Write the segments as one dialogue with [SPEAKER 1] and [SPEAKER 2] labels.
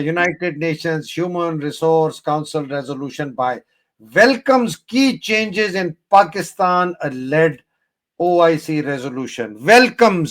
[SPEAKER 1] United Nations Human Resource Council resolution by welcomes key changes in Pakistan-led OIC resolution. Welcomes,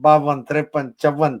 [SPEAKER 1] 52, 53, 54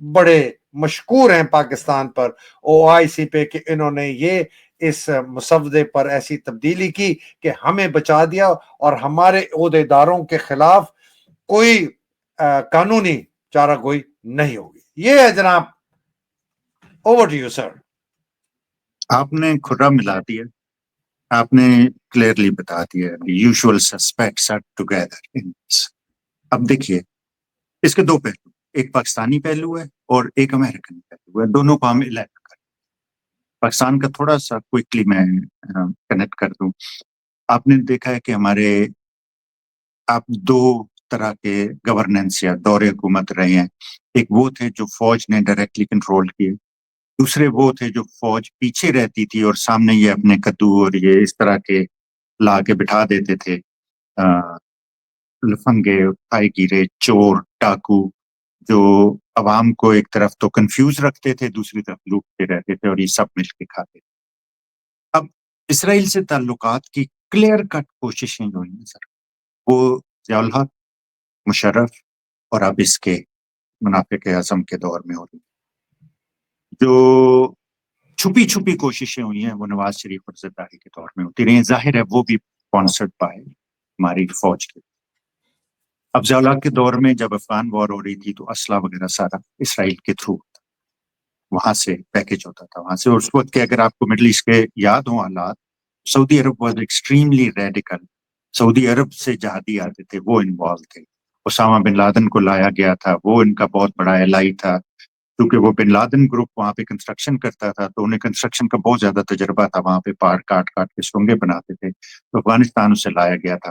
[SPEAKER 1] بڑے مشکور ہیں پاکستان پر OIC پہ کہ انہوں نے یہ اس مسودے پر ایسی تبدیلی کی کہ ہمیں بچا دیا اور ہمارے عہدیداروں کے خلاف کوئی قانونی چارہ گوئی نہیں ہوگی. یہ ہے جناب. Over to you sir.
[SPEAKER 2] آپ نے کھرا ملا دیا, آپ نے کلیئرلی بتا دیا usual suspects are together in this. اب دیکھیے اس کے دو پہلو, ایک پاکستانی پہلو ہے اور ایک امریکن پہلو ہے, دونوں کو ہم الیکٹ کریں. پاکستان کا تھوڑا سا کوئکلی میں کنیکٹ کر دوں. آپ نے دیکھا ہے کہ ہمارے آپ دو طرح کے گورننس یا دور حکومت رہے ہیں. ایک وہ تھے جو فوج نے ڈائریکٹلی کنٹرول کیے, دوسرے وہ تھے جو فوج پیچھے رہتی تھی اور سامنے یہ اپنے کدو اور یہ اس طرح کے لا کے بٹھا دیتے تھے, لفنگے, کھائی گیرے, چور, ڈاکو, جو عوام کو ایک طرف تو کنفیوز رکھتے تھے, دوسری طرف لوٹتے رہتے تھے اور یہ سب مل کے کھاتے تھے. اب اسرائیل سے تعلقات کی کلیئر کٹ کوششیں جو ہیں سر, وہ ضیاء الحق, مشرف اور اب اس کے منافق اعظم کے دور میں ہو رہی. جو چھپی چھپی کوششیں ہوئی ہیں وہ نواز شریف اور زرداری کے دور میں ہوتی رہی ہیں. ظاہر ہے وہ بھی اسپانسرڈ بائے ہماری فوج کے. اب ضیاء الحق کے دور میں جب افغان وار ہو رہی تھی تو اسلحہ وغیرہ سارا اسرائیل کے تھرو ہوتا, وہاں سے پیکج ہوتا تھا وہاں سے. اور اس وقت کے اگر آپ کو مڈل ایسٹ کے یاد ہوں حالات, سعودی عرب واز ایکسٹریملی ریڈیکل. سعودی عرب سے جہادی آتے تھے, وہ انوالو تھے. اسامہ بن لادن کو لایا گیا تھا, وہ ان کا بہت بڑا ایلائی تھا. کیونکہ وہ بن لادن گروپ وہاں پہ کنسٹرکشن کرتا تھا تو انہیں کنسٹرکشن کا بہت زیادہ تجربہ تھا, وہاں پہ پہاڑ کاٹ کاٹ کے سرنگیں بناتے تھے. تو افغانستان اسے لایا گیا تھا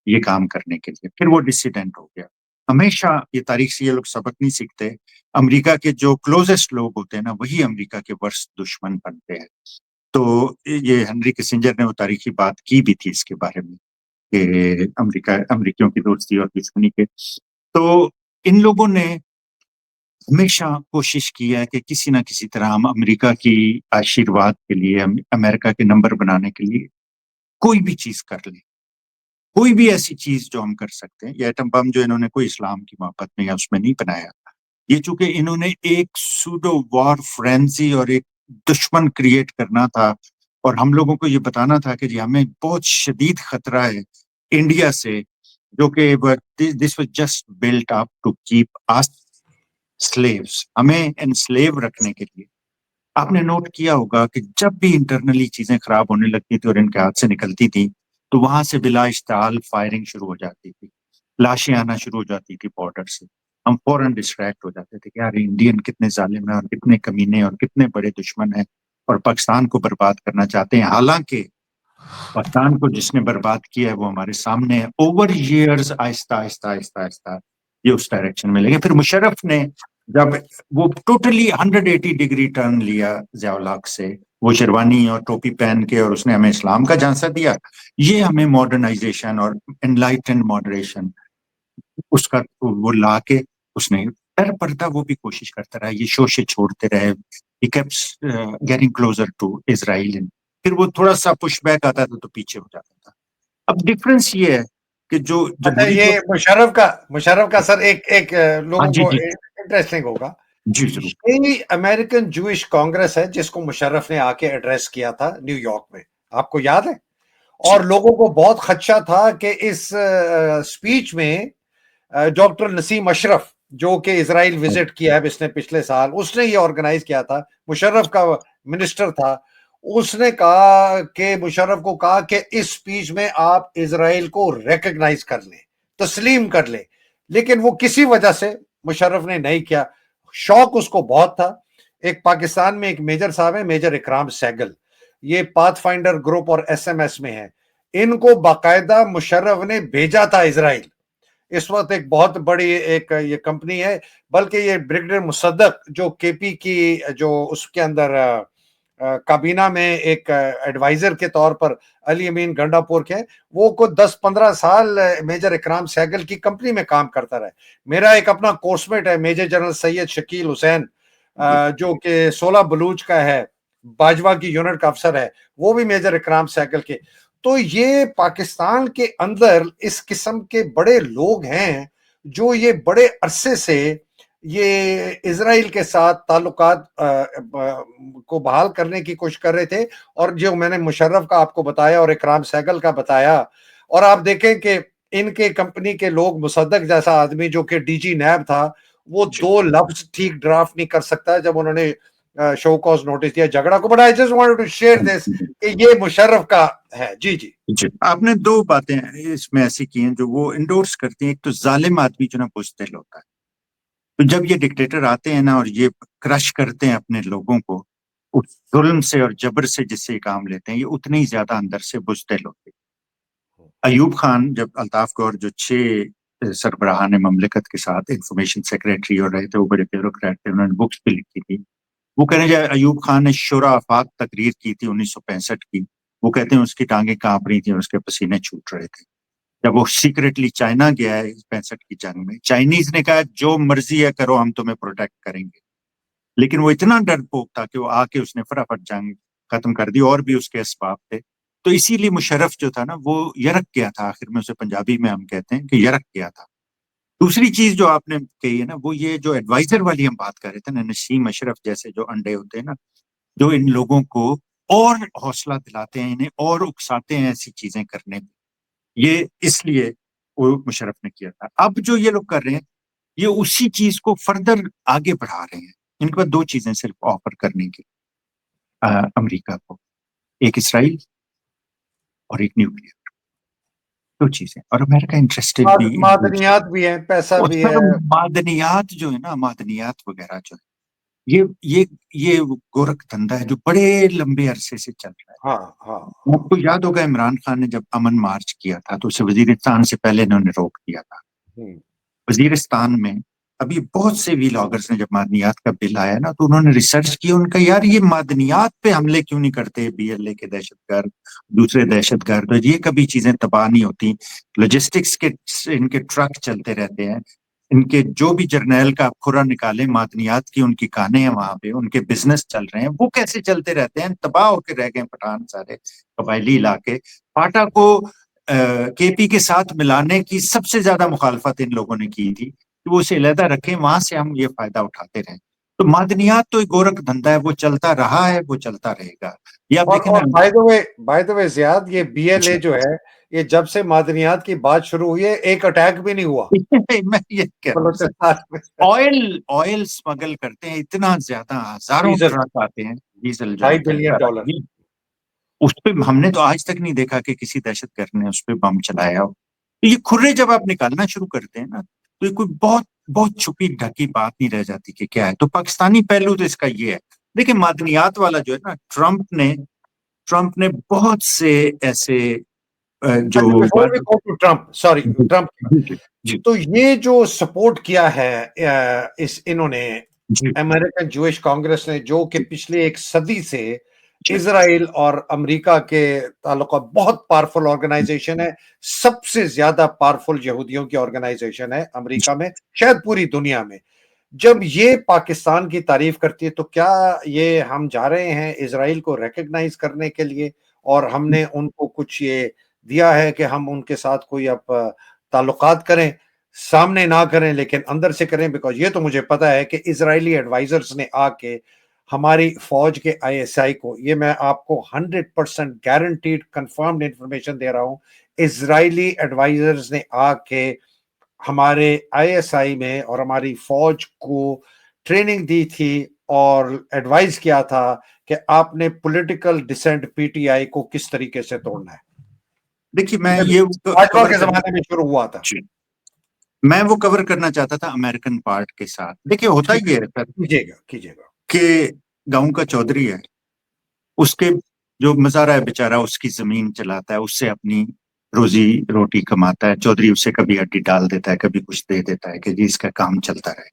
[SPEAKER 2] یہ کام کرنے کے لیے. پھر وہ ڈسیڈنٹ ہو گیا. ہمیشہ یہ تاریخ سے یہ لوگ سبق نہیں سیکھتے, امریکہ کے جو کلوزسٹ لوگ ہوتے ہیں نا وہی امریکہ کے ورسٹ دشمن بنتے ہیں. تو یہ ہنری کسنجر نے وہ تاریخی بات کی بھی تھی اس کے بارے میں کہ امریکیوں کی دوستی اور دشمنی کے. تو ان لوگوں نے ہمیشہ کوشش کی ہے کہ کسی نہ کسی طرح ہم امریکہ کی آشیرواد کے لیے, امریکہ کے نمبر بنانے کے لیے کوئی بھی چیز کر لیں, کوئی بھی ایسی چیز جو ہم کر سکتے ہیں. یہ ایٹم بم جو انہوں نے کوئی اسلام کی محبت میں یا اس میں نہیں بنایا, یہ چونکہ انہوں نے ایک سوڈو وار فرینزی اور ایک دشمن کریٹ کرنا تھا اور ہم لوگوں کو یہ بتانا تھا کہ جی ہمیں بہت شدید خطرہ ہے انڈیا سے, جو کہ this was just built up to keep us slaves, ہمیں انسلیو رکھنے کے لیے. آپ نے نوٹ کیا ہوگا کہ جب بھی انٹرنلی چیزیں خراب ہونے لگتی تھی اور ان کے ہاتھ سے نکلتی تھی تو وہاں سے بلا اشتعال فائرنگ شروع ہو جاتی تھی, لاشیں آنا شروع ہو جاتی تھی بارڈر سے. ہم فوراً ڈسٹریکٹ ہو جاتے تھے کہ یار انڈین کتنے ظالم ہیں اور کتنے کمینے اور کتنے بڑے دشمن ہیں اور پاکستان کو برباد کرنا چاہتے ہیں. حالانکہ پاکستان کو جس نے برباد کیا ہے وہ ہمارے سامنے ہے. اوور ایئرز آہستہ آہستہ آہستہ آہستہ یہ اس ڈائریکشن میں لے گئے. پھر مشرف نے جب وہ ٹوٹلی 180 ڈگری ٹرن لیا ضیاء الحق سے, وہ شیروانی اور ٹوپی پہن کے, اور اس نے ہمیں اسلام کا جھانسا دیا. یہ ہمیں ماڈرنائزیشن اور انلائٹنڈ ماڈریشن اس کا وہ لا کے اس نے ڈر پڑتا وہ بھی کوشش کرتا رہا, یہ شوشے چھوڑتے رہے. He kept getting closer to Israel. پھر وہ تھوڑا سا پش بیک آتا تھا تو پیچھے ہو جاتا تھا. اب ڈفرنس یہ ہے کہ جو
[SPEAKER 1] اچھا, یہ مشرف کا سر ایک لوگوں
[SPEAKER 2] جی
[SPEAKER 1] کو
[SPEAKER 2] جی
[SPEAKER 1] انٹرسٹنگ ہوگا.
[SPEAKER 2] جی ضرور.
[SPEAKER 1] یہ امریکن جوئش کانگریس ہے جس کو مشرف نے آ کے ایڈریس کیا تھا نیو یارک میں, آپ کو یاد ہے؟ اور لوگوں کو بہت خدشہ تھا کہ اس سپیچ میں ڈاکٹر نسیم اشرف جو کہ اسرائیل وزٹ کیا ہے اس نے پچھلے سال, اس نے یہ آرگنائز کیا تھا, مشرف کا منسٹر تھا. اس نے کہا کہ مشرف کو کہا کہ اس سپیچ میں آپ اسرائیل کو ریکگنائز کر لیں, تسلیم کر لیں, لیکن وہ کسی وجہ سے مشرف نے نہیں کیا. شوق اس کو بہت تھا. ایک پاکستان میں ایک میجر صاحب ہیں, میجر اکرام سہگل, یہ پاتھ فائنڈر گروپ اور SMS میں ہیں. ان کو باقاعدہ مشرف نے بھیجا تھا اسرائیل. اس وقت ایک بہت بڑی ایک یہ کمپنی ہے, بلکہ یہ بریگیڈیئر مصدق جو KP کی جو اس کے اندر کابینہ میں ایک ایڈوائزر کے طور پر علی امین گنڈا پور کے, وہ کو 10-15 سال میجر اکرام سہگل کی کمپنی میں کام کرتا رہا. میرا ایک اپنا کورسمیٹ ہے میجر جنرل سید شکیل حسین, جو کہ 16 بلوچ کا ہے, باجوہ کی یونٹ کا افسر ہے, وہ بھی میجر اکرام سہگل کے. تو یہ پاکستان کے اندر اس قسم کے بڑے لوگ ہیں جو یہ بڑے عرصے سے یہ اسرائیل کے ساتھ تعلقات کو بحال کرنے کی کوشش کر رہے تھے. اور جو میں نے مشرف کا آپ کو بتایا اور اکرام سہگل کا بتایا, اور آپ دیکھیں کہ ان کے کمپنی کے لوگ, مصدق جیسا آدمی جو کہ ڈی جی نیب تھا, وہ 2 لفظ ٹھیک ڈرافٹ نہیں کر سکتا جب انہوں نے شو کاز نوٹس دیا جھگڑا کو. But I just wanted to share this کہ یہ مشرف کا ہے. جی جی
[SPEAKER 2] جی آپ نے 2 باتیں اس میں ایسی کی ہیں جو وہ انڈورس کرتی ہیں. ایک تو ظالم آدمی جو نا بزدل ہوتا ہے, تو جب یہ ڈکٹیٹر آتے ہیں نا اور یہ کرش کرتے ہیں اپنے لوگوں کو اس ظلم سے اور جبر سے جس سے یہ کام لیتے ہیں, یہ اتنے ہی زیادہ اندر سے بزدل ہوتے ہیں. ایوب خان جب الطاف گور جو 6 سربراہان مملکت کے ساتھ انفارمیشن سیکریٹری ہو رہے تھے, وہ بڑے بیوروکریٹ تھے, انہوں نے بکس بھی لکھی تھی. وہ کہنے جائے ایوب خان نے شورا آفاق تقریر کی تھی 1965 کی, وہ کہتے ہیں اس کی ٹانگیں کانپ رہی تھیں اور اس کے پسینے چھوٹ رہے تھے. جب وہ سیکریٹلی چائنا گیا ہے 65 کی جنگ میں, چائنیز نے کہا جو مرضی ہے کرو, ہم تمہیں پروٹیکٹ کریں گے. لیکن وہ اتنا ڈرپوک تھا کہ وہ آ کے اس نے فٹافٹ جنگ ختم کر دی, اور بھی اس کے اسباب تھے. تو اسی لیے مشرف جو تھا نا وہ یرک گیا تھا, آخر میں اسے پنجابی میں ہم کہتے ہیں کہ یرک گیا تھا. دوسری چیز جو آپ نے کہی ہے نا, وہ یہ جو ایڈوائزر والی ہم بات کر رہے تھے نا, نسیم اشرف جیسے جو انڈے ہوتے ہیں نا, جو ان لوگوں کو اور حوصلہ دلاتے ہیں, انہیں اور اکساتے ہیں ایسی چیزیں کرنے میں. یہ اس لیے وہ مشرف نے کیا تھا. اب جو یہ لوگ کر رہے ہیں, یہ اسی چیز کو فردر آگے بڑھا رہے ہیں. ان کے بعد 2 چیزیں صرف آفر کرنے کی امریکہ کو, ایک اسرائیل اور ایک نیوکلیر. 2 چیزیں. اور امریکہ انٹرسٹڈ بھی
[SPEAKER 1] معدنیات بھی ہیں, پیسہ بھی ہے.
[SPEAKER 2] معدنیات جو ہے نا, معدنیات وغیرہ جو ہے, یہ گورکھ دھندا ہے جو بڑے لمبے عرصے سے چل رہا ہے.
[SPEAKER 1] ہاں ہاں
[SPEAKER 2] آپ کو یاد ہوگا عمران خان نے جب امن مارچ کیا تھا تو اسے وزیرستان سے پہلے انہوں نے روک دیا تھا. وزیرستان میں ابھی بہت سے ویلاگرز نے جب معدنیات کا بل آیا نا, تو انہوں نے ریسرچ کی, ان کا یار یہ معدنیات پہ حملے کیوں نہیں کرتے بی ایل اے کے دہشت گرد, دوسرے دہشت گرد, یہ کبھی چیزیں تباہ نہیں ہوتی. لاجسٹکس کے ان کے ٹرک چلتے رہتے ہیں, ان کے جو بھی جرنیل کا کھرا نکالے, معدنیات کی ان کی کانیں ہیں وہاں پہ, ان کے بزنس چل رہے ہیں, وہ کیسے چلتے رہتے ہیں. تباہ ہو کے رہ گئے پٹھان سارے قبائلی علاقے. پاٹا کو کے پی کے ساتھ ملانے کی سب سے زیادہ مخالفت ان لوگوں نے کی تھی کہ وہ اسے علیحدہ رکھیں, وہاں سے ہم یہ فائدہ اٹھاتے رہیں. تو معدنیات تو ایک گورکھ دھندا ہے, وہ چلتا رہا ہے, وہ چلتا رہے گا. یہ آپ دیکھیں
[SPEAKER 1] اور
[SPEAKER 2] نا,
[SPEAKER 1] بائی دا وے زیاد, یہ بی ایل اے جو ہے, یہ جب سے معدنیات کی بات شروع ہوئی ہے, ایک اٹیک بھی نہیں ہوا
[SPEAKER 2] میں یہ کہہ رہا ہوں,
[SPEAKER 1] بلوچستان میں.
[SPEAKER 2] آئل اسمگل کرتے ہیں اتنا زیادہ, ہزاروں
[SPEAKER 1] ڈیزل
[SPEAKER 2] ٹرک آتے ہیں ڈیزل جو
[SPEAKER 1] $5
[SPEAKER 2] ہوتا ہے
[SPEAKER 1] بلین.
[SPEAKER 2] اس پہ ہم نے تو آج تک نہیں دیکھا کہ کسی دہشت گرد نے اس پہ بم چلایا ہو. تو یہ کھرے جب آپ نکالنا شروع کرتے ہیں نا, تو یہ کوئی بہت بہت چھپی ڈھکی بات نہیں رہ جاتی کہ کیا ہے. تو پاکستانی پہلو تو اس کا یہ ہے. دیکھیں معدنیات والا جو ہے نا, ٹرمپ نے بہت سے ایسے جو
[SPEAKER 1] تو یہ جو سپورٹ کیا ہے انہوں نے, امریکن جوئش کانگریس نے, جو کہ پچھلے 1 صدی سے اسرائیل اور امریکہ کے تعلقات, بہت پاورفل آرگنائزیشن ہے, سب سے زیادہ پاورفل یہودیوں کی آرگنائزیشن ہے امریکہ میں, شاید پوری دنیا میں. جب یہ پاکستان کی تعریف کرتی ہے, تو کیا یہ ہم جا رہے ہیں اسرائیل کو ریکگنائز کرنے کے لیے, اور ہم نے ان کو کچھ یہ دیا ہے کہ ہم ان کے ساتھ کوئی اب تعلقات کریں, سامنے نہ کریں لیکن اندر سے کریں؟ بیکاز یہ تو مجھے پتا ہے کہ اسرائیلی ایڈوائزرز نے آ کے ہماری فوج کے آئی ایس آئی کو, یہ میں آپ کو 100% گارنٹیڈ کنفرمڈ انفارمیشن دے رہا ہوں, اسرائیلی ایڈوائزرز نے آ کے ہمارے آئی ایس آئی میں اور ہماری فوج کو ٹریننگ دی تھی اور ایڈوائز کیا تھا کہ آپ نے پولیٹیکل ڈسینٹ پی ٹی آئی کو کس طریقے سے توڑنا ہے.
[SPEAKER 2] دیکھیے میں یہ
[SPEAKER 1] باجوہ کے زمانے میں شروع ہوا تھا.
[SPEAKER 2] میں وہ کور کرنا چاہتا تھا امریکن پارٹ کے ساتھ. دیکھیے ہوتا یہ ہے
[SPEAKER 1] کیجیے گا
[SPEAKER 2] کہ گاؤں کا چودھری ہے, اس کے جو مزارہ ہے بیچارہ, اس کی زمین چلاتا ہے, اس سے اپنی روزی روٹی کماتا ہے. چودھری اسے کبھی ہڈی ڈال دیتا ہے, کبھی کچھ دے دیتا ہے کہ جی اس کا کام چلتا رہے.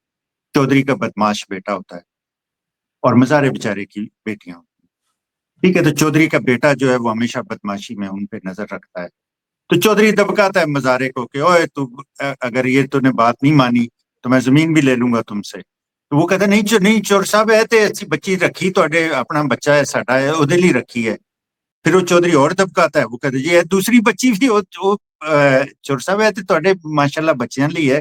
[SPEAKER 2] چودھری کا بدماش بیٹا ہوتا ہے اور مزارے بیچارے کی بیٹیاں ہوتی ہیں. ٹھیک ہے, تو چودھری کا بیٹا جو ہے وہ ہمیشہ بدماشی میں ان پہ نظر رکھتا ہے. تو چودھری دبکاتا ہے مزارے کو کہ اوے تو اگر یہ تو نے بات نہیں مانی تو میں زمین بھی لے لوں گا تم سے. تو وہ کہتا نہیں چور صاحب ہے تے ایسی بچی رکھی تو اپنا بچہ ہے ساڈا ہے وہ دے لی رکھی ہے. پھر وہ چودھری اور دبکاتا ہے, وہ کہتا ہے یہ دوسری بچی بھی ਚੋਰ ਸਾਹਿਬ ਹੈ ਤੇ ਤੁਹਾਡੇ ਮਾਸ਼ਾਅੱਲਾ ਬੱਚਿਆਂ ਲਈ ਹੈ,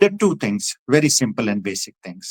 [SPEAKER 2] There are two things, very simple and basic things.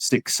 [SPEAKER 2] 6,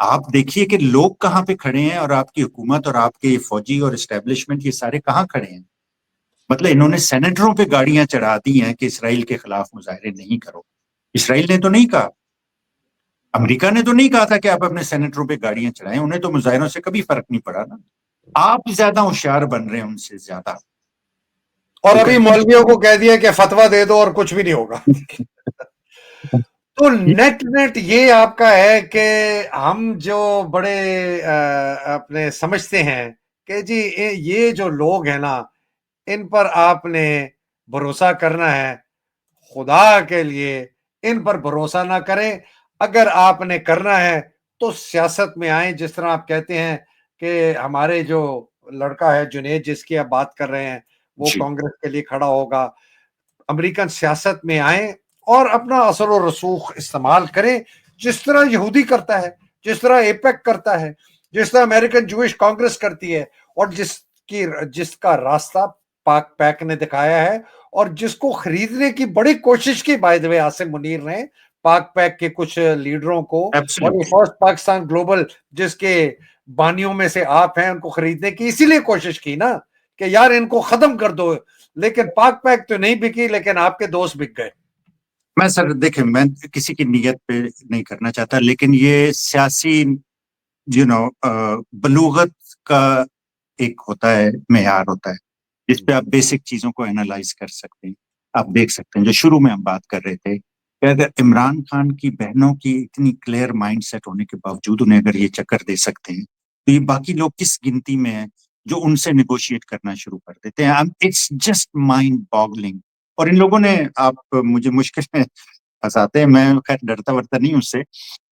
[SPEAKER 2] آپ دیکھیے کہ لوگ کہاں پہ کھڑے ہیں اور آپ کی حکومت اور آپ کے فوجی اور اسٹیبلشمنٹ یہ سارے کہاں کھڑے ہیں. مطلب انہوں نے سینیٹروں پہ گاڑیاں چڑھا دی ہیں کہ اسرائیل کے خلاف مظاہرے نہیں کرو. اسرائیل نے تو نہیں کہا, امریکہ نے تو نہیں کہا تھا کہ آپ اپنے سینیٹروں پہ گاڑیاں چڑھائیں, انہیں تو مظاہروں سے کبھی فرق نہیں پڑا نا. آپ زیادہ ہوشیار بن رہے ہیں ان سے زیادہ.
[SPEAKER 1] اور ابھی مولویوں کو کہہ دیا کہ فتویٰ دے دو اور کچھ بھی نہیں ہوگا. تو نیٹ یہ آپ کا ہے کہ ہم جو بڑے اپنے سمجھتے ہیں کہ جی یہ جو لوگ ہیں نا ان پر آپ نے بھروسہ کرنا ہے, خدا کے لیے ان پر بھروسہ نہ کریں. اگر آپ نے کرنا ہے تو سیاست میں آئیں, جس طرح آپ کہتے ہیں کہ ہمارے جو لڑکا ہے جنید جس کی آپ بات کر رہے ہیں وہ کانگریس کے لیے کھڑا ہوگا. امریکن سیاست میں آئیں اور اپنا اثر و رسوخ استعمال کریں, جس طرح یہودی کرتا ہے, جس طرح ایپیک کرتا ہے, جس طرح امریکن جوئش کانگریس کرتی ہے, اور جس کا راستہ پاک پیک نے دکھایا ہے, اور جس کو خریدنے کی بڑی کوشش کی بائی دی وے عاصم منیر نے پاک پیک کے کچھ لیڈروں کو, اور فرسٹ پاکستان گلوبل جس کے بانیوں میں سے آپ ہیں, ان کو خریدنے کی اسی لیے کوشش کی نا کہ یار ان کو ختم کر دو. لیکن پاک پیک تو نہیں بکی, لیکن آپ کے دوست بک گئے.
[SPEAKER 2] میں سر دیکھیں, میں کسی کی نیت پہ نہیں کرنا چاہتا, لیکن یہ سیاسی بلوغت کا ایک ہوتا ہے, معیار ہوتا ہے جس پہ آپ بیسک چیزوں کو اینالائز کر سکتے ہیں. آپ دیکھ سکتے ہیں جو شروع میں ہم بات کر رہے تھے کہ اگر عمران خان کی بہنوں کی اتنی کلیئر مائنڈ سیٹ ہونے کے باوجود انہیں اگر یہ چکر دے سکتے ہیں تو یہ باقی لوگ کس گنتی میں ہیں جو ان سے نیگوشیٹ کرنا شروع کر دیتے ہیں. It's just mind boggling. اور ان لوگوں نے, آپ مجھے مشکل میں پھنساتے ہیں, میں خیر ڈرتا ورتا نہیں اس سے,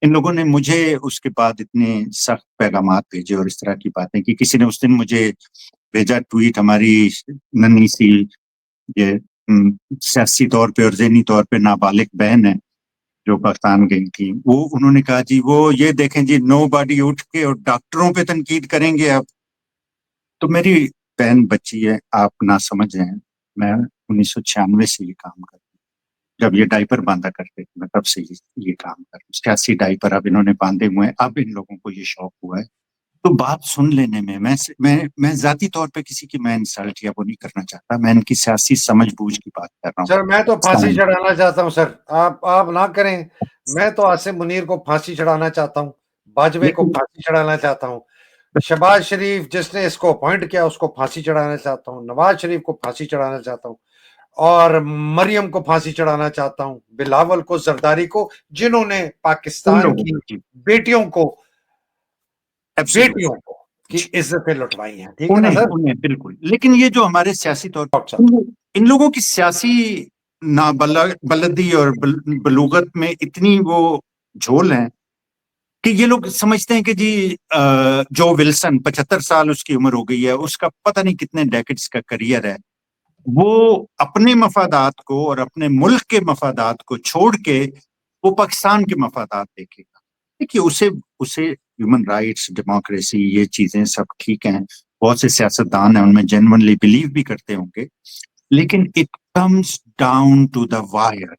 [SPEAKER 2] ان لوگوں نے مجھے اس کے بعد اتنے سخت پیغامات بھیجے اور اس طرح کی باتیں کی. کسی نے اس دن مجھے بھیجا ٹویٹ, ہماری ننھی سی یہ سیاسی طور پہ اور ذہنی طور پہ نابالغ بہن ہے جو پاکستان گئی تھی, وہ انہوں نے کہا جی وہ یہ دیکھیں جی نو باڈی اٹھ کے اور ڈاکٹروں پہ تنقید کریں گے آپ. تو میری بہن بچی ہے, آپ نہ سمجھ ہیں, میں 1996 سے یہ کام کر رہا ہوں. جب یہ ڈائپر باندھا کرتے تھے میں تب سے یہ کام کر رہا ہوں. سیاسی ڈائپر اب انہوں نے باندھے ہوئے ہیں, اب ان لوگوں کو یہ شوق ہوا ہے. تو بات سن لینے میں ذاتی طور پہ کسی کی میں انسلٹ یا وہ نہیں کرنا چاہتا, میں ان کی سیاسی سمجھ بوجھ کی بات کر رہا ہوں.
[SPEAKER 1] سر میں تو پھانسی چڑھانا چاہتا ہوں سر, آپ نہ کریں. میں تو عاصم منیر کو پھانسی چڑھانا چاہتا ہوں, باجوے کو پھانسی چڑھانا چاہتا ہوں, شہباز شریف جس نے اس کو اپوائنٹ کیا اس کو پھانسی چڑھانا چاہتا ہوں, نواز شریف کو پھانسی چڑھانا چاہتا ہوں, اور مریم کو پھانسی چڑھانا چاہتا ہوں, بلاول کو, زرداری کو, جنہوں نے پاکستان کی بیٹیوں کو کی عزتیں لٹوائی ہیں. ٹھیک ہے نا سر؟
[SPEAKER 2] بالکل. لیکن یہ جو ہمارے سیاسی طور پر ان لوگوں کی سیاسی نابلدی اور بلوغت میں اتنی وہ جھول ہیں کہ یہ لوگ سمجھتے ہیں کہ جی جو ولسن 75 سال اس کی عمر ہو گئی ہے, اس کا پتہ نہیں کتنے ڈیکڈز کا کریئر ہے, وہ اپنے مفادات کو اور اپنے ملک کے مفادات کو چھوڑ کے وہ پاکستان کے مفادات دیکھے گا. دیکھیے اسے ہیومن رائٹس, ڈیموکریسی, یہ چیزیں سب ٹھیک ہیں, بہت سے سیاستدان ہیں ان میں جینونلی بلیو بھی کرتے ہوں گے, لیکن it comes down to the wire.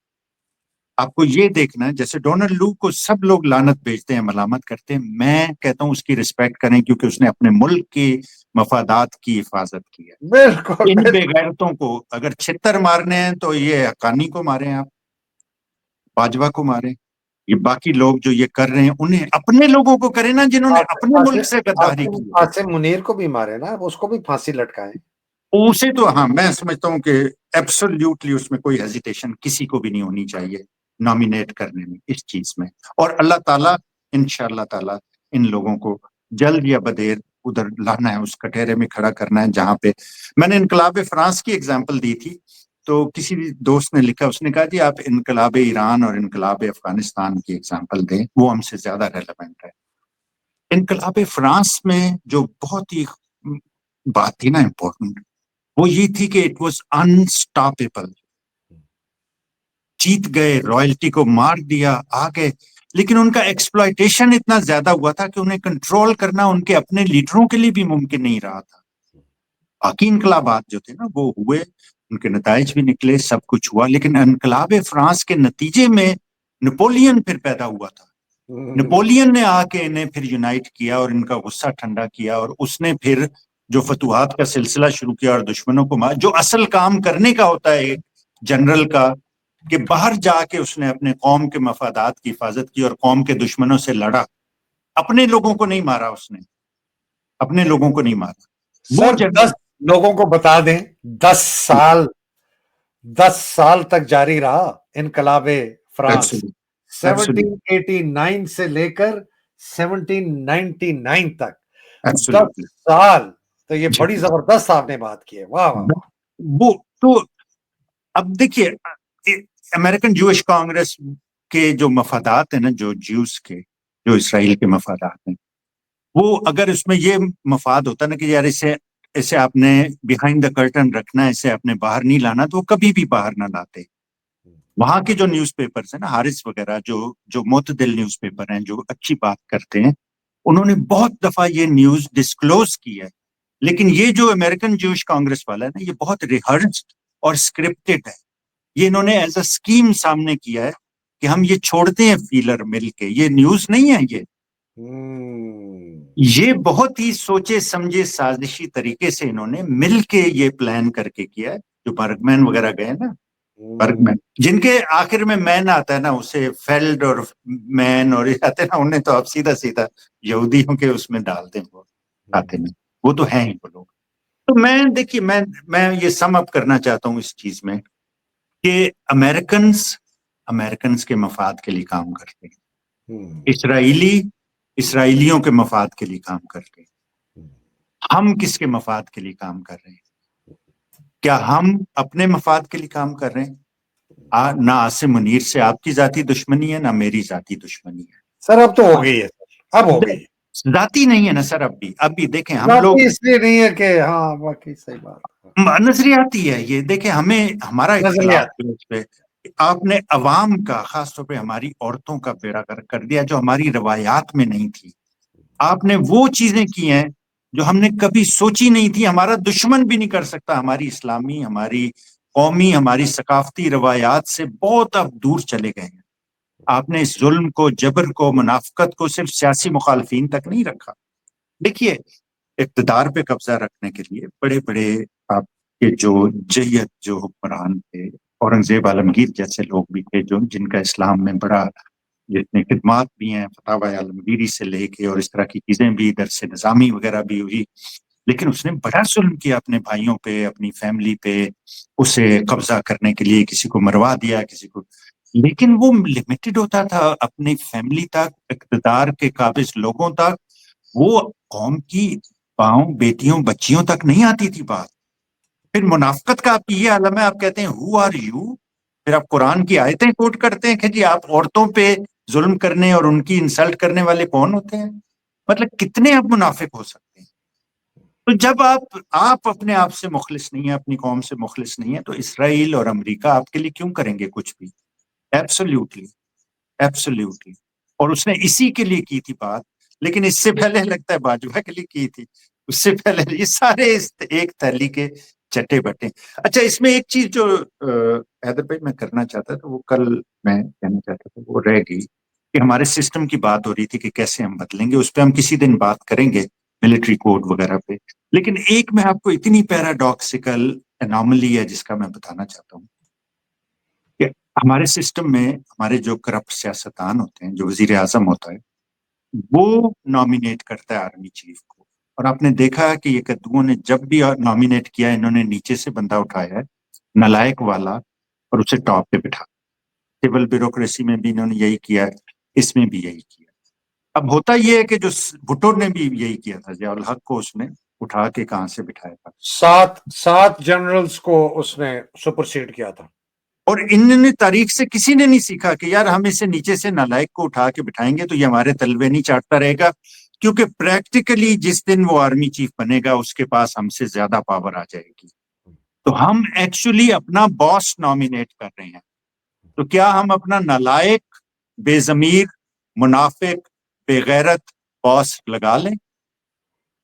[SPEAKER 2] آپ کو یہ دیکھنا ہے, جیسے ڈونلڈ لو کو سب لوگ لعنت بھیجتے ہیں, ملامت کرتے ہیں, میں کہتا ہوں اس کی رسپیکٹ کریں کیونکہ اس نے اپنے ملک کے مفادات کی حفاظت کی ہے.
[SPEAKER 1] بالکل.
[SPEAKER 2] ان بے غیرتوں کو اگر چھتر مارنے ہیں تو یہ حقانی کو ماریں, آپ باجوہ کو ماریں, یہ باقی لوگ جو یہ کر رہے ہیں انہیں اپنے لوگوں کو کریں نا جنہوں نے اپنے ملک سے غداری کی.
[SPEAKER 1] عاصم منیر کو بھی مارے نا, اس کو بھی پھانسی لٹکائیں.
[SPEAKER 2] اسے تو ہاں میں سمجھتا ہوں کہ ایبسولوٹلی اس میں کوئی ہیزیٹیشن کسی کو بھی نہیں ہونی چاہیے نامینیٹ کرنے میں اس چیز میں, اور اللہ تعالیٰ انشاءاللہ تعالیٰ ان لوگوں کو جلد یا بدیر ادھر لانا ہے, اس کٹہرے میں کھڑا کرنا ہے جہاں پہ. میں نے انقلاب فرانس کی ایگزامپل دی تھی, تو کسی بھی دوست نے لکھا, اس نے کہا جی آپ انقلاب ایران اور انقلاب افغانستان کی ایگزامپل دیں, وہ ہم سے زیادہ ریلیونٹ ہے. انقلاب فرانس میں جو بہت ہی بات تھی نا امپورٹنٹ, وہ یہ تھی کہ اٹ واز انسٹاپیبل. جیت گئے, رائلٹی کو مار دیا, آ گئے, لیکن ان کا ایکسپلائٹیشن اتنا زیادہ ہوا تھا کہ انہیں کنٹرول کرنا ان کے اپنے لیڈروں کے لیے بھی ممکن نہیں رہا تھا. باقی انقلابات جو تھے نا وہ ہوئے, ان کے نتائج بھی نکلے, سب کچھ ہوا, لیکن انقلاب فرانس کے نتیجے میں نپولین پھر پیدا ہوا تھا. نپولین نے آ کے انہیں پھر یونائٹ کیا اور ان کا غصہ ٹھنڈا کیا، اور اس نے پھر جو فتوحات کا سلسلہ شروع کیا اور دشمنوں کو جو اصل کام کرنے کا ہوتا ہے ایک جنرل کا، کہ باہر جا کے اس نے اپنے قوم کے مفادات کی حفاظت کی اور قوم کے دشمنوں سے لڑا، اپنے لوگوں کو نہیں مارا، اس نے اپنے لوگوں کو نہیں مارا. وہ
[SPEAKER 1] سر 10 لوگوں کو بتا دیں 10 سال تک جاری رہا انقلاب فرانس، 1789 سے لے کر 1799 تک 10 سال. تو یہ بڑی زبردست آپ نے بات کی ہے. واہ واہ واہ.
[SPEAKER 2] وہ تو اب دیکھیے امریکن جوش کانگریس کے جو مفادات ہیں نا، جو جیوز کے، جو اسرائیل کے مفادات ہیں، وہ اگر اس میں یہ مفاد ہوتا نا کہ یار اسے آپ نے بیہائنڈ دا کرٹن رکھنا ہے، اسے آپ نے باہر نہیں لانا، تو وہ کبھی بھی باہر نہ لاتے. وہاں کے جو نیوز پیپرز ہیں نا، حارث وغیرہ، جو معتدل نیوز پیپر ہیں، جو اچھی بات کرتے ہیں، انہوں نے بہت دفعہ یہ نیوز ڈسکلوز کی ہے. لیکن یہ جو امریکن جوش کانگریس والا ہے نا، یہ بہت ریہرسڈ اور اسکرپٹڈ ہے. یہ انہوں نے ایز اے اسکیم سامنے کیا ہے کہ ہم یہ چھوڑتے ہیں فیلر مل کے، یہ نیوز نہیں ہے، یہ بہت ہی سوچے سمجھے سازشی طریقے سے انہوں نے مل کے یہ پلان کر کے کیا ہے. جو برگمین وغیرہ گئے نا، برگمین جن کے آخر میں مین آتا ہے نا، اسے فیلڈ اور مین اور یہ آتے ہیں نا، انہیں تو آپ سیدھا سیدھا یہودیوں کے اس میں ڈال دیں، وہ آتے ہیں، وہ تو ہیں ہی وہ لوگ. تو دیکھیے میں یہ سم اپ کرنا چاہتا ہوں اس چیز میں کہ امریکنز کے مفاد کے لیے کام کرتے ہیں، اسرائیلیوں کے مفاد کے لیے کام کرتے ہیں. ہم کس کے مفاد کے لیے کام کر رہے ہیں؟ کیا ہم اپنے مفاد کے لیے کام کر رہے ہیں؟ نہ عاصم منیر سے آپ کی ذاتی دشمنی ہے، نہ میری ذاتی دشمنی ہے.
[SPEAKER 1] سر اب تو ہو گئی ہے، اب ہو گئی.
[SPEAKER 2] ذاتی نہیں ہے نا سر. اب بھی دیکھیں ہم لوگ
[SPEAKER 1] اس لیے نہیں ہے کہ ہاں واقعی صحیح بات،
[SPEAKER 2] نظریاتی ہے یہ. دیکھیں ہمارا اختلاف اس پہ، آپ نے عوام کا، خاص طور پہ ہماری عورتوں کا بیڑا کر دیا جو ہماری روایات میں نہیں تھی. آپ نے وہ چیزیں کی ہیں جو ہم نے کبھی سوچی نہیں تھی. ہمارا دشمن بھی نہیں کر سکتا. ہماری اسلامی، ہماری قومی، ہماری ثقافتی روایات سے بہت اب دور چلے گئے ہیں. آپ نے اس ظلم کو، جبر کو، منافقت کو صرف سیاسی مخالفین تک نہیں رکھا. دیکھیے اقتدار پہ قبضہ رکھنے کے لیے بڑے بڑے آپ کے جو جیت جو حکمران تھے، اورنگزیب عالمگیر جیسے لوگ بھی تھے جن کا اسلام میں بڑا، جتنے خدمات بھی ہیں، فتاوی عالمگیری سے لے کے اور اس طرح کی چیزیں بھی، درس نظامی وغیرہ بھی ہوئی، لیکن اس نے بڑا ظلم کیا اپنے بھائیوں پہ، اپنی فیملی پہ. اسے قبضہ کرنے کے لیے کسی کو مروا دیا، کسی کو، لیکن وہ لمیٹڈ ہوتا تھا اپنی فیملی تک، اقتدار کے قابض لوگوں تک. وہ قوم کی باؤں، بیٹیوں، بچیوں تک نہیں آتی تھی بات. پھر منافقت کا آپ یہ عالم ہے، آپ کہتے ہیں ہو آر یو، پھر آپ قرآن کی آیتیں کوٹ کرتے ہیں کہ جی آپ عورتوں پہ ظلم کرنے اور ان کی انسلٹ کرنے والے کون ہوتے ہیں. مطلب کتنے آپ منافق ہو سکتے ہیں. تو جب آپ اپنے آپ سے مخلص نہیں ہیں، اپنی قوم سے مخلص نہیں ہیں، تو اسرائیل اور امریکہ آپ کے لیے کیوں کریں گے کچھ بھی؟ ایبسلیوٹلی. اور اس نے اسی کے لیے کی تھی بات. لیکن اس سے پہلے لگتا ہے باجوہ کے لیے کی تھی، اس سے پہلے یہ سارے ایک تھیلی کے چٹے بٹے. اچھا اس میں ایک چیز جو حیدر بھائی میں کرنا چاہتا تھا، وہ کل میں کہنا چاہتا تھا، وہ رہ گئی کہ ہمارے سسٹم کی بات ہو رہی تھی کہ کیسے ہم بدلیں گے. اس پہ ہم کسی دن بات کریں گے، ملٹری کوڈ وغیرہ پہ. لیکن ایک میں آپ کو اتنی پیراڈاکسیکل اناملی ہے جس کا میں بتانا چاہتا ہوں کہ ہمارے سسٹم میں ہمارے جو کرپٹ سیاستدان ہوتے ہیں، جو وزیر اعظم ہوتا ہے، وہ نامینیٹ کرتا ہے آرمی چیف کو. اور آپ نے دیکھا کہ یہ کدوؤں نے جب بھی نامینیٹ کیا، انہوں نے نیچے سے بندہ اٹھایا ہے، نلائق والا، اور اسے ٹاپ پہ بٹھا. سول بیوروکریسی میں بھی انہوں نے یہی کیا ہے، اس میں بھی یہی کیا. اب ہوتا یہ ہے کہ جو بھٹو نے بھی یہی کیا تھا، ضیاء الحق کو اس نے اٹھا کے کہاں سے بٹھایا تھا،
[SPEAKER 1] 7 جنرلز کو اس نے سپرسیڈ کیا تھا.
[SPEAKER 2] اور انہوں نے تاریخ سے کسی نے نہیں سیکھا کہ یار ہم اسے نیچے سے نالائق کو اٹھا کے بٹھائیں گے تو یہ ہمارے تلوے نہیں چاٹتا رہے گا. کیونکہ پریکٹیکلی جس دن وہ آرمی چیف بنے گا اس کے پاس ہم سے زیادہ پاور آ جائے گی. تو ہم ایکچولی اپنا باس نامینیٹ کر رہے ہیں. تو کیا ہم اپنا نالائق، بے ضمیر، منافق، بے غیرت باس لگا لیں؟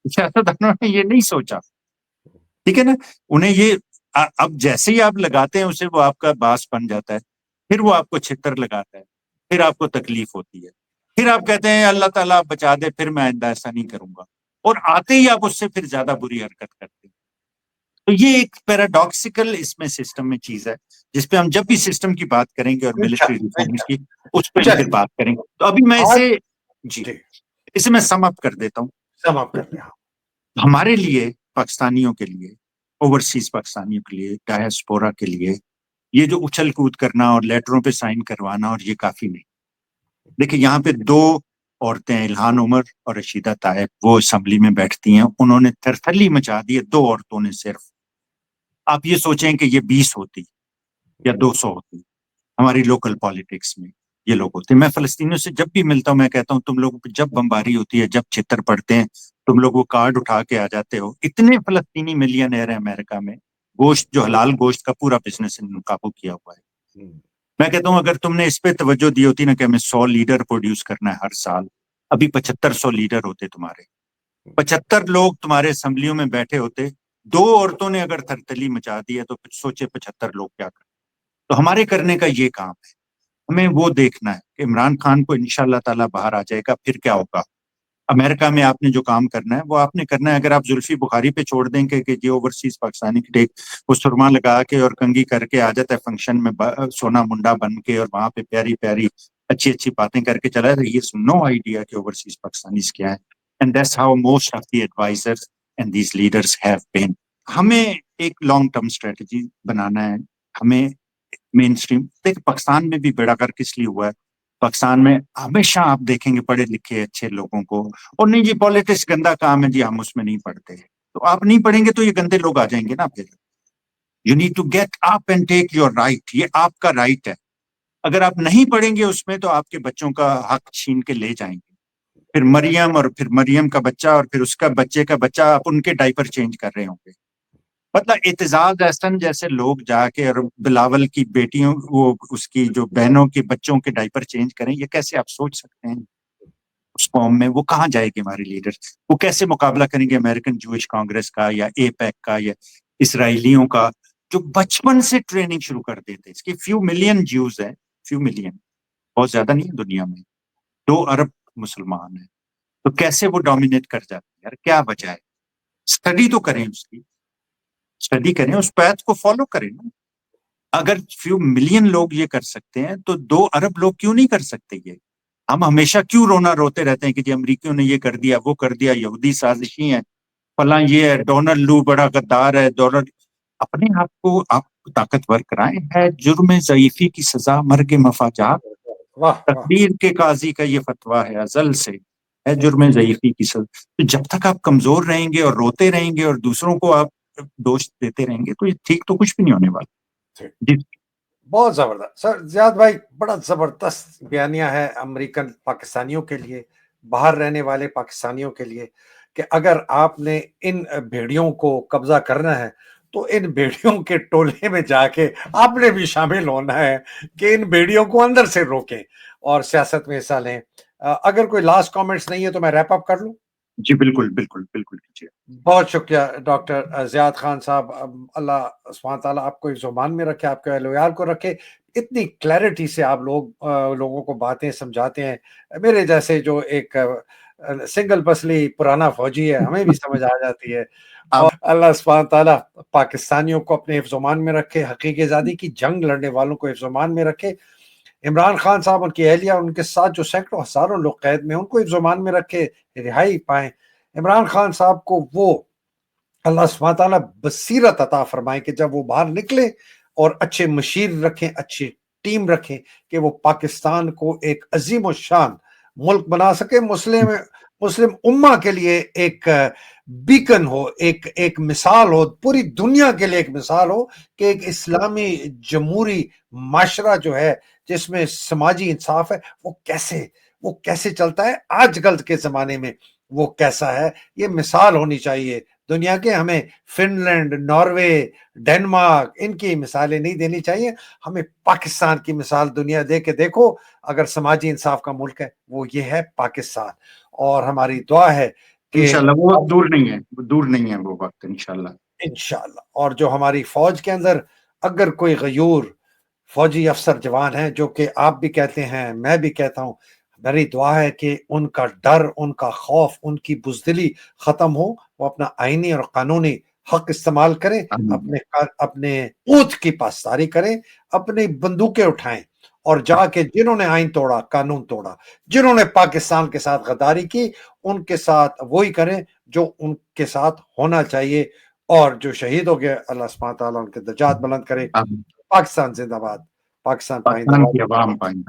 [SPEAKER 2] سیاستدانوں نے یہ نہیں سوچا. ٹھیک ہے نا. انہیں یہ اب جیسے ہی آپ لگاتے ہیں اسے، وہ آپ کا باس بن جاتا ہے، پھر وہ آپ کو چھتر لگاتا ہے، پھر آپ کو تکلیف ہوتی ہے. پھر آپ کہتے ہیں اللہ تعالیٰ بچا دے، پھر میں آئندہ ایسا نہیں کروں گا، اور آتے ہی آپ اس سے پھر زیادہ بری حرکت کرتے ہیں. تو یہ ایک پیراڈاکسیکل اس میں سسٹم میں چیز ہے، جس پہ ہم جب بھی سسٹم کی بات کریں گے اور ملٹری ریفارمز کی، اس پہ ہم پھر بات کریں گے. تو ابھی میں اسے میں سم اپ کر دیتا ہوں.
[SPEAKER 1] سم اپ کر لیا.
[SPEAKER 2] ہمارے لیے، پاکستانیوں کے لیے، اوورسیز پاکستانیوں کے لیے، ڈایاسپورا کے لیے، یہ جو اچھل کود کرنا اور لیٹروں پہ سائن کروانا اور یہ کافی نہیں. دیکھیں یہاں پہ 2 عورتیں، الہان عمر اور رشیدہ طائب، وہ اسمبلی میں بیٹھتی ہیں. انہوں نے تھرتھلی مچا دی ہے 2 عورتوں نے صرف. آپ یہ سوچیں کہ یہ 20 ہوتی یا 200 ہوتی ہماری لوکل پالیٹکس میں یہ لوگ ہوتے ہیں. میں فلسطینیوں سے جب بھی ملتا ہوں میں کہتا ہوں تم لوگوں پہ جب بمباری ہوتی ہے، جب چھتر پڑتے ہیں، تم لوگ وہ کارڈ اٹھا کے آ جاتے ہو. اتنے فلسطینی ملینئر ہیں امریکہ میں، گوشت جو حلال گوشت کا پورا بزنس ان قابو کیا ہوا ہے. میں کہتا ہوں اگر تم نے اس پہ توجہ دی ہوتی نا کہ ہمیں 100 لیڈر پروڈیوس کرنا ہے ہر سال، ابھی 7500 لیڈر ہوتے تمہارے. 75 لوگ تمہارے اسمبلیوں میں بیٹھے ہوتے. 2 عورتوں نے اگر تھرتلی مچا دی ہے تو سوچے 75 لوگ کیا کریں. تو ہمارے کرنے کا یہ کام ہے، ہمیں وہ دیکھنا ہے کہ عمران خان کو انشاءاللہ تعالیٰ باہر آ جائے گا، پھر کیا ہوگا. امریکہ میں آپ نے جو کام کرنا ہے وہ آپ نے کرنا ہے. اگر آپ زلفی بخاری پہ چھوڑ دیں کہ یہ اوورسیز پاکستانی ٹیک وہ سرما لگا کے اور کنگھی کر کے آ جاتا ہے فنکشن میں سونا منڈا بن کے، اور وہاں پہ پیاری پیاری اچھی اچھی باتیں کر کے چلا جائے، یہ نو آئیڈیا کہ اوورسیز پاکستانیز کیا ہے. And that's how most of the advisers and these leaders have been. ہمیں ایک لانگ ٹرم اسٹریٹجی بنانا ہے. ہمیں مین اسٹریم دیکھ، پاکستان میں بھی بیڑا گرک اس لیے ہوا ہے. پاکستان میں ہمیشہ آپ دیکھیں گے پڑھے لکھے اچھے لوگوں کو، اور نہیں جی پالیٹکس گندا کام ہے جی ہم اس میں نہیں پڑھتے. تو آپ نہیں پڑھیں گے تو یہ گندے لوگ آ جائیں گے نا. پھر you need to get up and take your right. یہ آپ کا رائٹ ہے. اگر آپ نہیں پڑھیں گے اس میں تو آپ کے بچوں کا حق چھین کے لے جائیں گے. پھر مریم اور پھر مریم کا بچہ اور پھر اس کا بچے کا بچہ، آپ ان کے ڈائپر چینج کر رہے ہوں گے. مطلب اعتزاز احسن جیسے لوگ جا کے اور بلاول کی بیٹیوں، وہ اس کی جو بہنوں کے بچوں کے ڈائپر چینج کریں، یہ کیسے آپ سوچ سکتے ہیں؟ اس قوم میں وہ کہاں جائے گی ہمارے لیڈر؟ وہ کیسے مقابلہ کریں گے امریکن جوئش کانگریس کا یا اے پیک کا یا اسرائیلیوں کا، جو بچپن سے ٹریننگ شروع کر دیتے. اس کے فیو ملین جیوز ہیں، فیو ملین، بہت زیادہ نہیں ہے دنیا میں، 2 ارب مسلمان ہیں. تو کیسے وہ ڈومینیٹ کر جاتے ہیں یار؟ کیا وجہ ہے؟ اسٹڈی تو کریں، اس کی اسٹڈی کریں، اس پیتھ کو فالو کریں نا. اگر فیو ملین لوگ یہ کر سکتے ہیں تو 2 ارب لوگ کیوں نہیں کر سکتے؟ یہ ہم ہمیشہ کیوں روتے رہتے ہیں کہ جی امریکیوں نے یہ کر دیا، وہ کر دیا، یہودی سازشی ہیں، فلاں یہ ہے، ڈونلڈ لو بڑا غدار ہے. ڈونلڈ اپنے آپ کو آپ طاقتور کرائیں. ہے جرم ضعیفی کی سزا مرگ مفاجات. تقدیر کے قاضی کا یہ فتویٰ ہے ازل سے، ہے جرم ضعیفی کی سزا. تو جب تک آپ کمزور رہیں گے اور روتے رہیں گے اور دوسروں کو آپ دوست دیتے رہیں گے تو یہ ٹھیک تو کچھ بھی نہیں ہونے والا. جی
[SPEAKER 1] بہت زبردست سر. زیاد بھائی بڑا زبردست بیانیہ ہے امریکن پاکستانیوں کے لیے، باہر رہنے والے پاکستانیوں کے لیے، کہ اگر آپ نے ان بھیڑیوں کو قبضہ کرنا ہے تو ان بھیڑیوں کے ٹولے میں جا کے آپ نے بھی شامل ہونا ہے کہ ان بھیڑیوں کو اندر سے روکیں اور سیاست میں حصہ لیں. اگر کوئی لاسٹ کامنٹس نہیں ہے تو میں ریپ اپ کر لوں.
[SPEAKER 2] جی بالکل بالکل بالکل کیجیے.
[SPEAKER 1] بہت شکریہ ڈاکٹر زیاد خان صاحب. اللہ سبحانہ تعالیٰ آپ کو زبان میں رکھے، آپ کے اہل ویال کو رکھے. اتنی کلیئرٹی سے آپ لوگوں کو باتیں سمجھاتے ہیں. میرے جیسے جو ایک سنگل پسلی پرانا فوجی ہے، ہمیں بھی سمجھ آ جاتی ہے. اور اللہ سبحانہ تعالیٰ پاکستانیوں کو اپنے حفظ و امان میں رکھے، حقیقی آزادی کی جنگ لڑنے والوں کو حفظ و امان میں رکھے. عمران خان صاحب، ان کی اہلیہ، ان کے ساتھ جو سینکڑوں ہزاروں لوگ قید میں، ان کو حفظ و امان میں رکھے، رہائی پائیں. عمران خان صاحب کو وہ اللہ سبحانہ تعالیٰ بصیرت عطا فرمائے کہ جب وہ باہر نکلے اور اچھے مشیر رکھیں، اچھی ٹیم رکھیں، کہ وہ پاکستان کو ایک عظیم الشان ملک بنا سکے، مسلم امہ کے لیے ایک بیکن ہو، ایک مثال ہو، پوری دنیا کے لیے ایک مثال ہو کہ ایک اسلامی جمہوری معاشرہ جو ہے جس میں سماجی انصاف ہے، وہ کیسے چلتا ہے آج کل کے زمانے میں، وہ کیسا ہے. یہ مثال ہونی چاہیے دنیا کے. ہمیں فن لینڈ، ناروے، ڈنمارک ان کی مثالیں نہیں دینی چاہیے. ہمیں پاکستان کی مثال دنیا دے کے دیکھو. اگر سماجی انصاف کا ملک ہے وہ یہ ہے پاکستان. اور ہماری دعا ہے کہ
[SPEAKER 2] انشاءاللہ وہ وقت دور نہیں ہے وہ وقت انشاءاللہ.
[SPEAKER 1] اور جو ہماری فوج کے اندر اگر کوئی غیور فوجی افسر جوان ہیں، جو کہ آپ بھی کہتے ہیں، میں بھی کہتا ہوں، میری دعا ہے کہ ان کا ڈر، ان کا خوف، ان کی بزدلی ختم ہو، وہ اپنا آئینی اور قانونی حق استعمال کریں، اپنے اونٹ کی پاسداری کریں، اپنی بندوقیں اٹھائیں اور جا کے جنہوں نے آئین توڑا، قانون توڑا، جنہوں نے پاکستان کے ساتھ غداری کی، ان کے ساتھ وہی کریں جو ان کے ساتھ ہونا چاہیے، اور جو شہید ہو گئے اللہ سبحانہ تعالیٰ ان کے درجات بلند کرے۔ پاکستان زندہ باد، پاکستان پائندہ
[SPEAKER 2] پاکستان
[SPEAKER 1] باد۔
[SPEAKER 2] کی عوام پائیں